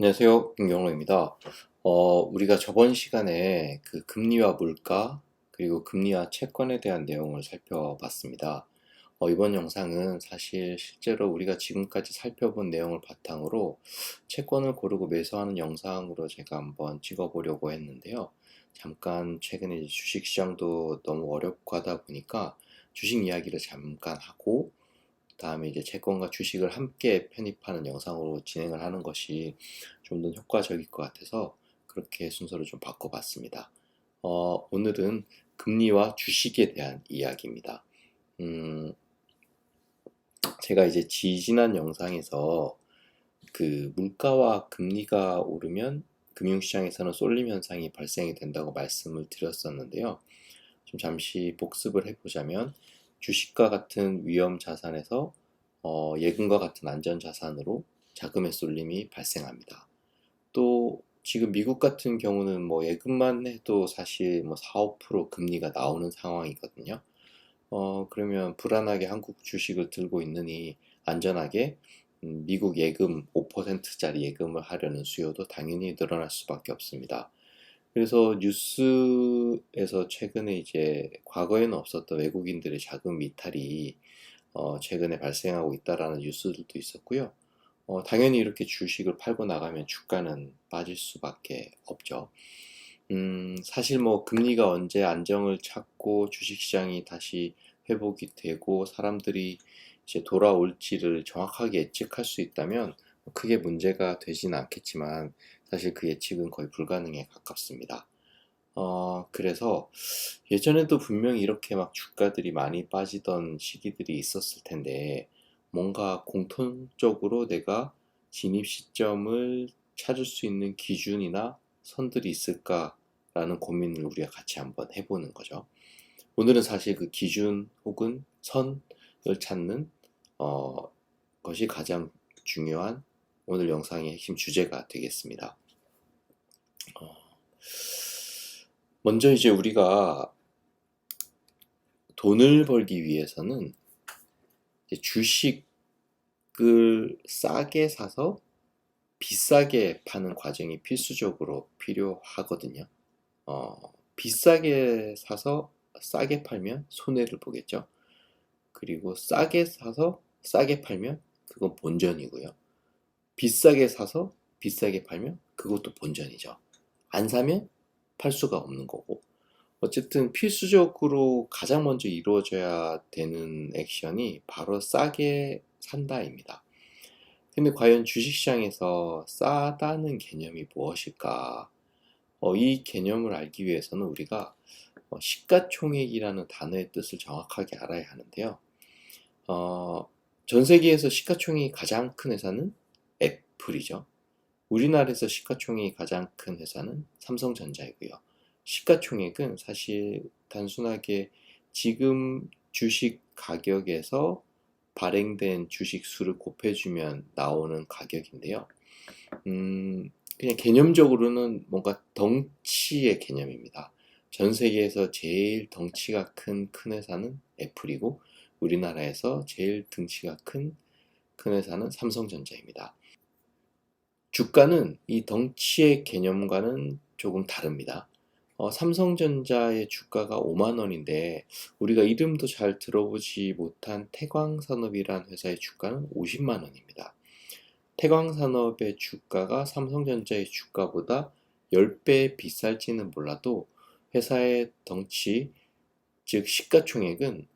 안녕하세요. 김경로입니다. 우리가 저번 시간에 그 금리와 물가, 그리고 금리와 채권에 대한 내용을 살펴봤습니다. 이번 영상은 사실 실제로 우리가 지금까지 살펴본 내용을 바탕으로 채권을 고르고 매수하는 영상으로 제가 한번 찍어보려고 했는데요. 잠깐 최근에 이제 주식시장도 너무 어렵고 하다 보니까 주식 이야기를 잠깐 하고, 다음에 이제 채권과 주식을 함께 편입하는 영상으로 진행을 하는 것이 좀 더 효과적일 것 같아서 그렇게 순서를 좀 바꿔봤습니다. 오늘은 금리와 주식에 대한 이야기입니다. 음, 제가 이제 지지난 영상에서 그 물가와 금리가 오르면 금융시장에서는 쏠림 현상이 발생이 된다고 말씀을 드렸었는데요. 좀 잠시 복습을 해보자면 주식과 같은 위험 자산에서 예금과 같은 안전 자산으로 자금의 쏠림이 발생합니다. 또 지금 미국 같은 경우는 뭐 예금만 해도 사실 뭐 4, 5% 금리가 나오는 상황이거든요. 그러면 불안하게 한국 주식을 들고 있느니 안전하게 미국 예금 5%짜리 예금을 하려는 수요도 당연히 늘어날 수밖에 없습니다. 그래서 뉴스에서 최근에 이제 과거에는 없었던 외국인들의 자금 이탈이 최근에 발생하고 있다라는 뉴스들도 있었고요. 당연히 이렇게 주식을 팔고 나가면 주가는 빠질 수밖에 없죠. 사실 뭐 금리가 언제 안정을 찾고 주식시장이 다시 회복이 되고 사람들이 이제 돌아올지를 정확하게 예측할 수 있다면 크게 문제가 되진 않겠지만 사실 그 예측은 거의 불가능에 가깝습니다. 그래서 예전에도 분명히 이렇게 막 주가들이 많이 빠지던 시기들이 있었을 텐데 뭔가 공통적으로 내가 진입 시점을 찾을 수 있는 기준이나 선들이 있을까라는 고민을 우리가 같이 한번 해보는 거죠. 오늘은 사실 그 기준 혹은 선을 찾는 것이 가장 중요한 오늘 영상의 핵심 주제가 되겠습니다. 먼저 이제 우리가 돈을 벌기 위해서는 이제 주식을 싸게 사서 비싸게 파는 과정이 필수적으로 필요하거든요. 비싸게 사서 싸게 팔면 손해를 보겠죠. 그리고 싸게 사서 싸게 팔면 그건 본전이고요. 비싸게 사서 비싸게 팔면 그것도 본전이죠. 안 사면 팔 수가 없는 거고. 어쨌든 필수적으로 가장 먼저 이루어져야 되는 액션이 바로 싸게 산다입니다. 근데 과연 주식시장에서 싸다는 개념이 무엇일까? 이 개념을 알기 위해서는 우리가 시가총액이라는 단어의 뜻을 정확하게 알아야 하는데요. 전 세계에서 시가총액이 가장 큰 회사는 애플이죠. 우리나라에서 시가총액이 가장 큰 회사는 삼성전자이고요. 시가총액은 사실 단순하게 지금 주식 가격에서 발행된 주식 수를 곱해주면 나오는 가격인데요. 그냥 개념적으로는 뭔가 덩치의 개념입니다. 전 세계에서 제일 덩치가 큰 회사는 애플이고 우리나라에서 제일 덩치가 큰 회사는 삼성전자입니다. 주가는 이 덩치의 개념과는 조금 다릅니다. 삼성전자의 주가가 5만 원인데 우리가 이름도 잘 들어보지 못한 태광산업이란 회사의 주가는 50만 원입니다. 태광산업의 주가가 삼성전자의 주가보다 10배 비쌀지는 몰라도 회사의 덩치, 즉 시가총액은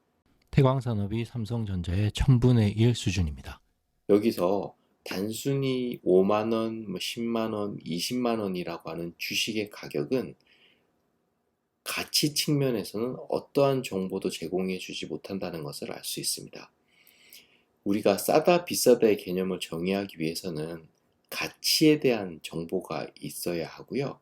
태광산업이 삼성전자의 1000분의 1 수준입니다. 여기서 단순히 5만 원, 10만 원, 20만 원이라고 하는 주식의 가격은 가치 측면에서는 어떠한 정보도 제공해 주지 못한다는 것을 알 수 있습니다. 우리가 싸다 비싸다의 개념을 정의하기 위해서는 가치에 대한 정보가 있어야 하고요.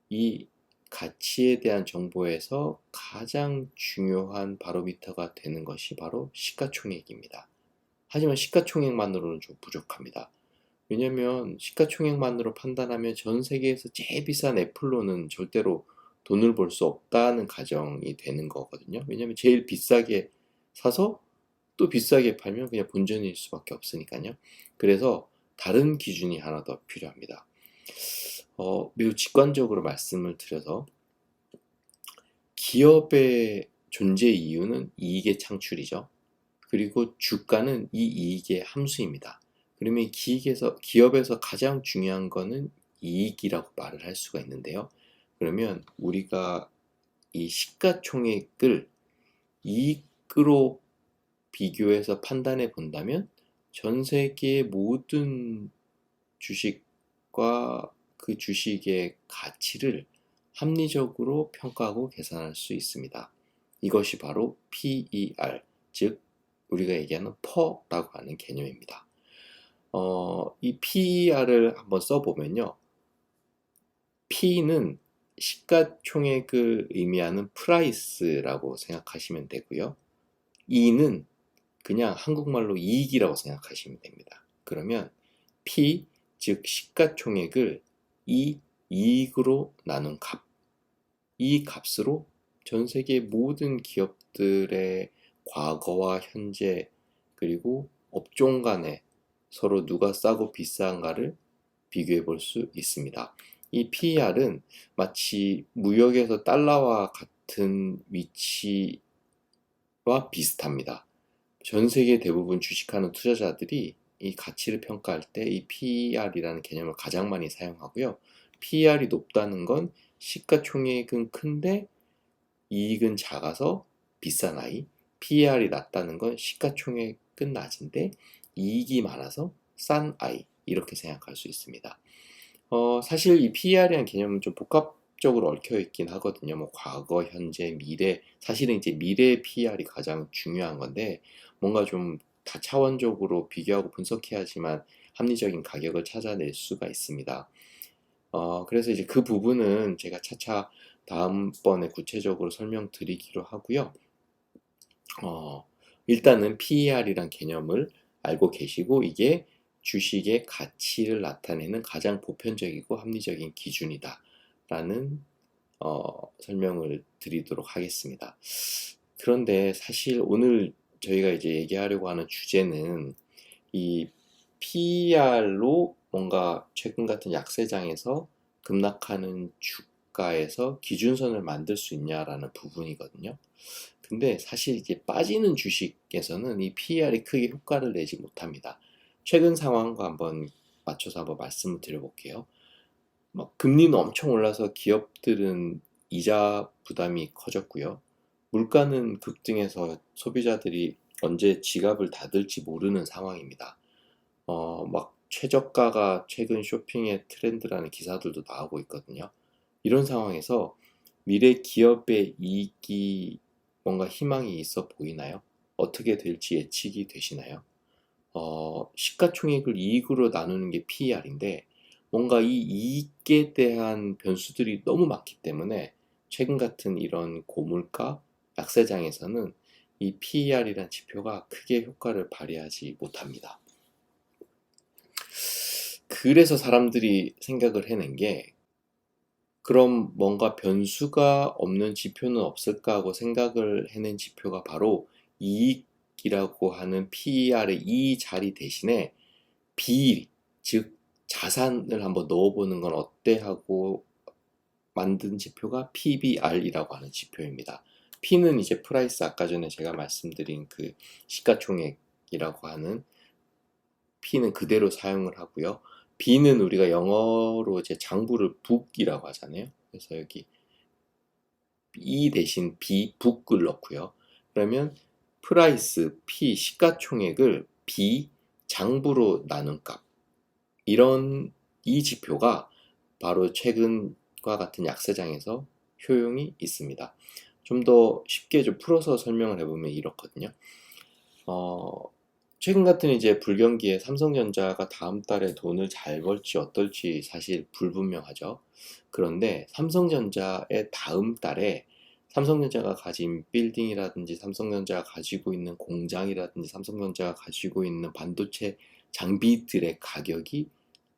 이 가치에 대한 정보에서 가장 중요한 바로미터가 되는 것이 바로 시가총액입니다. 하지만 시가총액만으로는 좀 부족합니다. 왜냐면 시가총액만으로 판단하면 전 세계에서 제일 비싼 애플로는 절대로 돈을 벌 수 없다는 가정이 되는 거거든요. 왜냐면 제일 비싸게 사서 또 비싸게 팔면 그냥 본전일 수밖에 없으니까요. 그래서 다른 기준이 하나 더 필요합니다. 매우 직관적으로 말씀을 드려서 기업의 존재 이유는 이익의 창출이죠. 그리고 주가는 이 이익의 함수입니다. 그러면 기업에서 가장 중요한 거는 이익이라고 말을 할 수가 있는데요. 그러면 우리가 이 시가총액을 이익으로 비교해서 판단해 본다면 전 세계의 모든 주식과 그 주식의 가치를 합리적으로 평가하고 계산할 수 있습니다. 이것이 바로 PER, 즉 우리가 얘기하는 퍼라고 하는 개념입니다. 이 PER을 한번 써보면요. P는 시가총액을 의미하는 프라이스라고 생각하시면 되고요. E는 그냥 한국말로 이익이라고 생각하시면 됩니다. 그러면 P, 즉 시가총액을 이익으로 나눈 값, 이 값으로 전 세계 모든 기업들의 과거와 현재 그리고 업종 간에 서로 누가 싸고 비싼가를 비교해 볼 수 있습니다. 이 PER은 마치 무역에서 달러와 같은 위치와 비슷합니다. 전 세계 대부분 주식하는 투자자들이 이 가치를 평가할 때 이 PER이라는 개념을 가장 많이 사용하고요. PER이 높다는 건 시가총액은 큰데 이익은 작아서 비싼 아이, PER이 낮다는 건 시가총액은 낮은데 이익이 많아서 싼 아이, 이렇게 생각할 수 있습니다. 사실 이 PER이라는 개념은 좀 복합적으로 얽혀 있긴 하거든요. 뭐 과거, 현재, 미래. 사실은 이제 미래의 PER이 가장 중요한 건데 뭔가 좀 다차원적으로 비교하고 분석해야지만 합리적인 가격을 찾아낼 수가 있습니다. 그래서 이제 그 부분은 제가 차차 다음번에 구체적으로 설명드리기로 하고요. 일단은 PER이란 개념을 알고 계시고 이게 주식의 가치를 나타내는 가장 보편적이고 합리적인 기준이다 라는 설명을 드리도록 하겠습니다. 그런데 사실 오늘 저희가 이제 얘기하려고 하는 주제는 이 PER로 뭔가 최근 같은 약세장에서 급락하는 주가에서 기준선을 만들 수 있냐라는 부분이거든요. 근데 사실 이제 빠지는 주식에서는 이 PER이 크게 효과를 내지 못합니다. 최근 상황과 한번 맞춰서 한번 말씀을 드려볼게요. 막 금리는 엄청 올라서 기업들은 이자 부담이 커졌고요. 물가는 급등해서 소비자들이 언제 지갑을 닫을지 모르는 상황입니다. 막 최저가가 최근 쇼핑의 트렌드라는 기사들도 나오고 있거든요. 이런 상황에서 미래 기업의 이익이 뭔가 희망이 있어 보이나요? 어떻게 될지 예측이 되시나요? 시가총액을 이익으로 나누는 게 PER인데 뭔가 이 이익에 대한 변수들이 너무 많기 때문에 최근 같은 이런 고물가 약세장에서는 이 PER이란 지표가 크게 효과를 발휘하지 못합니다. 그래서 사람들이 생각을 해낸 게 그럼 뭔가 변수가 없는 지표는 없을까 하고 생각을 해낸 지표가 바로 이익이라고 하는 PER의 이 자리 대신에 비일, 즉 자산을 한번 넣어보는 건 어때 하고 만든 지표가 PBR이라고 하는 지표입니다. P는 이제 프라이스, 아까 전에 제가 말씀드린 그 시가총액이라고 하는 P는 그대로 사용을 하고요. B는 우리가 영어로 이제 장부를 book이라고 하잖아요. 그래서 여기 E 대신 B, book을 넣고요. 그러면 프라이스, P, 시가총액을 B, 장부로 나눈 값. 이 지표가 바로 최근과 같은 약세장에서 효용이 있습니다. 좀 더 쉽게 좀 풀어서 설명을 해보면 이렇거든요. 최근 같은 이제 불경기에 삼성전자가 다음 달에 돈을 잘 벌지 어떨지 사실 불분명하죠. 그런데 삼성전자의 다음 달에 삼성전자가 가진 빌딩이라든지 삼성전자가 가지고 있는 공장이라든지 삼성전자가 가지고 있는 반도체 장비들의 가격이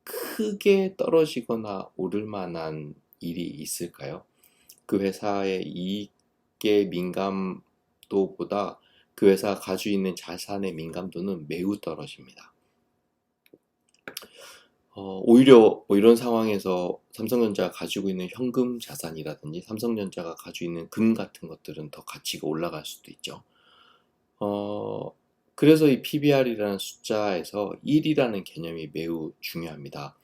크게 떨어지거나 오를 만한 일이 있을까요? 그 회사의 이익의 민감도보다 그 회사가 가지고 있는 자산의 민감도는 매우 떨어집니다. 오히려 뭐 이런 상황에서 삼성전자가 가지고 있는 현금 자산이라든지 삼성전자가 가지고 있는 금 같은 것들은 더 가치가 올라갈 수도 있죠. 어, 그래서 이 PBR이라는 숫자에서 1이라는 개념이 매우 중요합니다.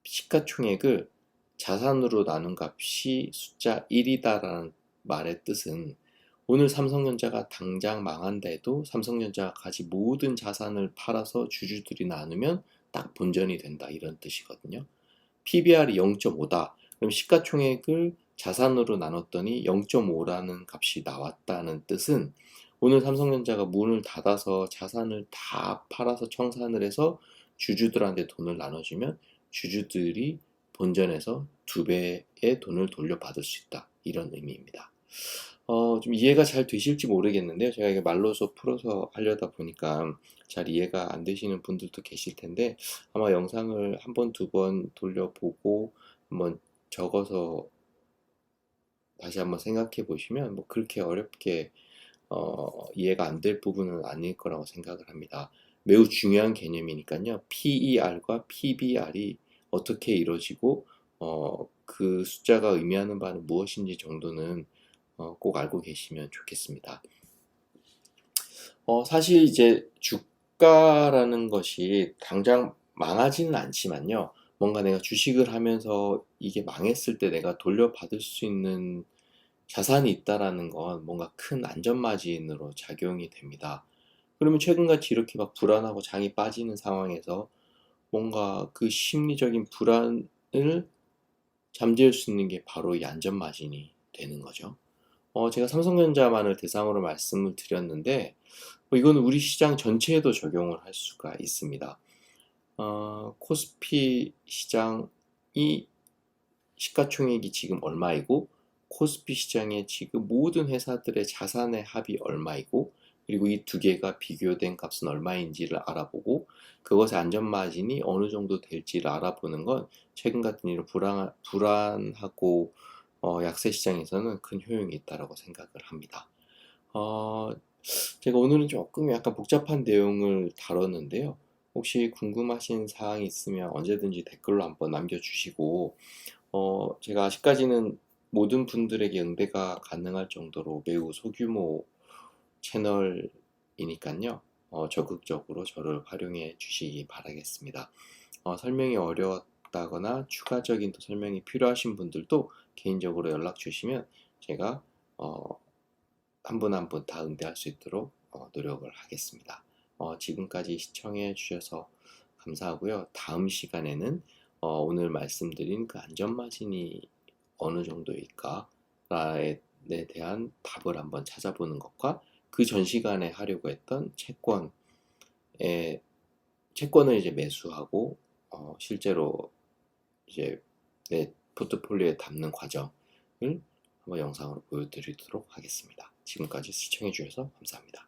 시가총액을 자산으로 나눈 값이 숫자 1이다라는 말의 뜻은 오늘 삼성전자가 당장 망한다 해도 삼성전자가 가진 모든 자산을 팔아서 주주들이 나누면 딱 본전이 된다 이런 뜻이거든요. PBR이 0.5다. 그럼 시가총액을 자산으로 나눴더니 0.5라는 값이 나왔다는 뜻은 오늘 삼성전자가 문을 닫아서 자산을 다 팔아서 청산을 해서 주주들한테 돈을 나눠주면 주주들이 본전에서 2배의 돈을 돌려받을 수 있다. 이런 의미입니다. 좀 이해가 잘 되실지 모르겠는데요. 제가 이게 말로서 풀어서 하려다 보니까 잘 이해가 안 되시는 분들도 계실 텐데 아마 영상을 한 번, 두 번 돌려보고 한번 적어서 다시 한번 생각해 보시면 뭐 그렇게 어렵게 이해가 안 될 부분은 아닐 거라고 생각을 합니다. 매우 중요한 개념이니까요. PER과 PBR이 어떻게 이루어지고 그 숫자가 의미하는 바는 무엇인지 정도는 꼭 알고 계시면 좋겠습니다. 사실 이제 주가라는 것이 당장 망하지는 않지만요. 뭔가 내가 주식을 하면서 이게 망했을 때 내가 돌려받을 수 있는 자산이 있다라는 건 뭔가 큰 안전마진으로 작용이 됩니다. 그러면 최근같이 이렇게 막 불안하고 장이 빠지는 상황에서 뭔가 그 심리적인 불안을 잠재울 수 있는 게 바로 이 안전마진이 되는 거죠. 제가 삼성전자만을 대상으로 말씀을 드렸는데, 이거는 우리 시장 전체에도 적용을 할 수가 있습니다. 코스피 시장이 시가총액이 지금 얼마이고, 코스피 시장에 지금 모든 회사들의 자산의 합이 얼마이고, 그리고 이 두 개가 비교된 값은 얼마인지를 알아보고, 그것의 안전마진이 어느 정도 될지를 알아보는 건 최근 같은 이런 불안하고 약세 시장에서는 큰 효용이 있다고 생각을 합니다. 어, 제가 오늘은 조금 약간 복잡한 내용을 다뤘는데요. 혹시 궁금하신 사항이 있으면 언제든지 댓글로 한번 남겨주시고, 제가 아직까지는 모든 분들에게 응대가 가능할 정도로 매우 소규모 채널이니까요. 적극적으로 저를 활용해 주시기 바라겠습니다. 설명이 어려웠다거나 추가적인 또 설명이 필요하신 분들도 개인적으로 연락 주시면 제가 한 분 한 분 다 응대할 수 있도록 노력을 하겠습니다. 지금까지 시청해 주셔서 감사하고요. 다음 시간에는 오늘 말씀드린 그 안전마진이 어느 정도일까에 대한 답을 한번 찾아보는 것과 그 전 시간에 하려고 했던 채권을 이제 매수하고 실제로 이제 내 포트폴리오에 담는 과정을 한번 영상으로 보여드리도록 하겠습니다. 지금까지 시청해 주셔서 감사합니다.